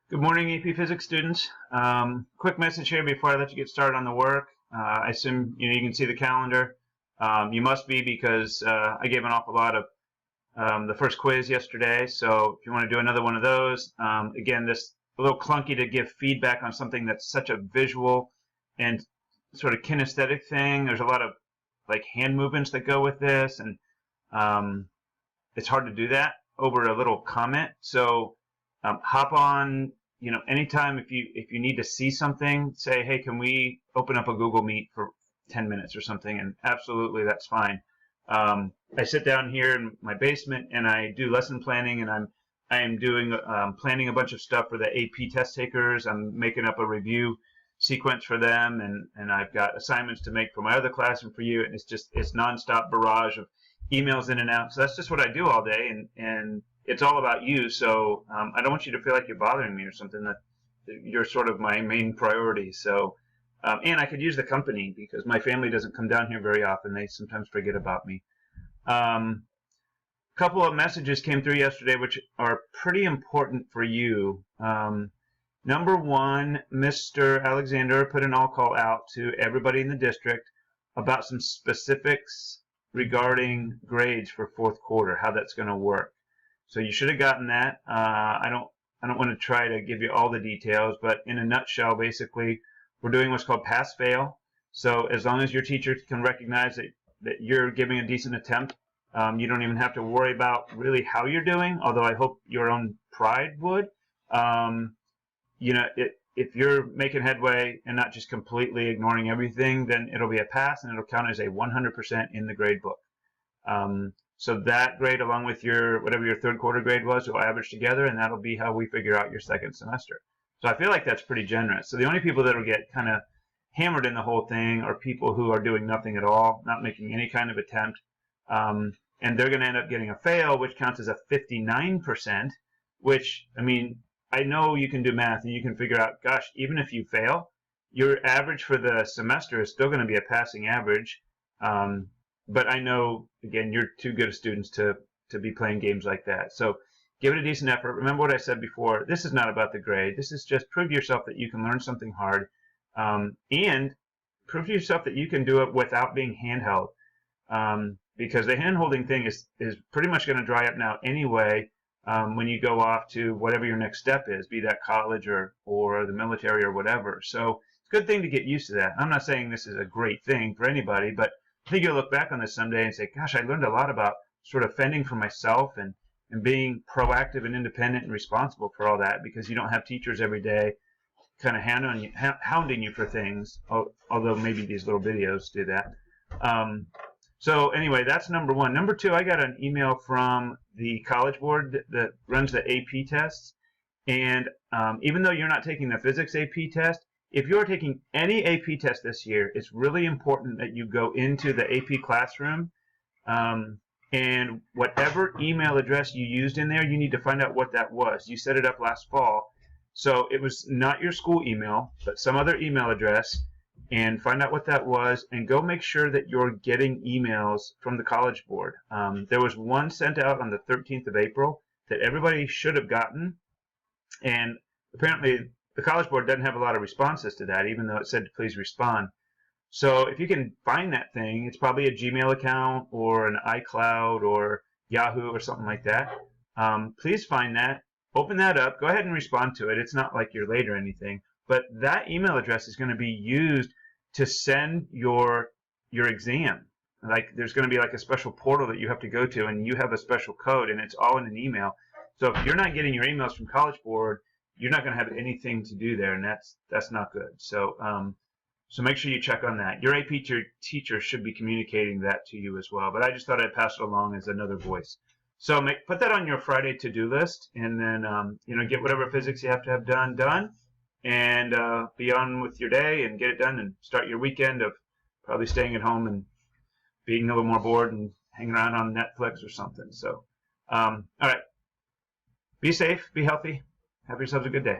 Good morning, AP Physics students. Quick message here before I let you get started on the work. I assume you can see the calendar. You must be because I gave an awful lot of the first quiz yesterday. So if you want to do another one of those, again, this a little clunky to give feedback on something that's such a visual and sort of kinesthetic thing. There's a lot of like hand movements that go with this, and it's hard to do that over a little comment. So hop on. Anytime if you need to see something, say, hey, can we open up a Google Meet for 10 minutes or something? And absolutely, that's fine. I sit down here in my basement and I do lesson planning, and I am doing planning a bunch of stuff for the AP test takers. I'm making up a review sequence for them, and I've got assignments to make for my other class and for you. And it's nonstop barrage of emails in and out. So that's just what I do all day, and it's all about you. So I don't want you to feel like you're bothering me or something. That you're sort of my main priority. So and I could use the company because my family doesn't come down here very often. They sometimes forget about me. Couple of messages came through yesterday which are pretty important for you. Number one, Mr. Alexander put an all call out to everybody in the district about some specifics regarding grades for fourth quarter, how that's going to work. So you should have gotten that. I don't want to try to give you all the details, but in a nutshell, basically, we're doing what's called pass-fail. So as long as your teacher can recognize that you're giving a decent attempt, you don't even have to worry about really how you're doing, although I hope your own pride would. If you're making headway and not just completely ignoring everything, then it'll be a pass and it'll count as a 100% in the grade book. So that grade, along with whatever your third quarter grade was, will average together, and that'll be how we figure out your second semester. So I feel like that's pretty generous. So the only people that will get kind of hammered in the whole thing are people who are doing nothing at all, not making any kind of attempt, and they're going to end up getting a fail, which counts as a 59%, which, I mean, I know you can do math and you can figure out, gosh, even if you fail, your average for the semester is still going to be a passing average. But I know, again, you're too good of students to be playing games like that. So give it a decent effort. Remember what I said before. This is not about the grade. This is just prove to yourself that you can learn something hard, and prove to yourself that you can do it without being handheld. Because the hand-holding thing is pretty much going to dry up now anyway when you go off to whatever your next step is, be that college or the military or whatever. So it's a good thing to get used to that. I'm not saying this is a great thing for anybody, but I think you'll look back on this someday and say, gosh, I learned a lot about sort of fending for myself and being proactive and independent and responsible for all that, because you don't have teachers every day kind of hounding you for things, although maybe these little videos do that. So anyway, that's number one. Number two, I got an email from the College Board that runs the AP tests. And even though you're not taking the physics AP test, if you're taking any AP test this year, it's really important that you go into the AP classroom, and whatever email address you used in there, you need to find out what that was. You set it up last fall, so it was not your school email, but some other email address, and find out what that was, and go make sure that you're getting emails from the College Board. There was one sent out on the 13th of April that everybody should have gotten, and apparently the College Board doesn't have a lot of responses to that, even though it said to please respond. So if you can find that thing, it's probably a Gmail account or an iCloud or Yahoo or something like that. Please find that, open that up, go ahead and respond to it. It's not like you're late or anything, but that email address is going to be used to send your exam. Like there's going to be like a special portal that you have to go to, and you have a special code, and it's all in an email. So if you're not getting your emails from College Board, you're not going to have anything to do there, and that's not good. So so make sure you check on that. Your AP teacher should be communicating that to you as well, but I just thought I'd pass it along as another voice. So put that on your Friday to-do list, and then get whatever physics you have to have done, and be on with your day and get it done, and start your weekend of probably staying at home and being a little more bored and hanging around on Netflix or something. So all right, be safe, be healthy. Have yourselves a good day.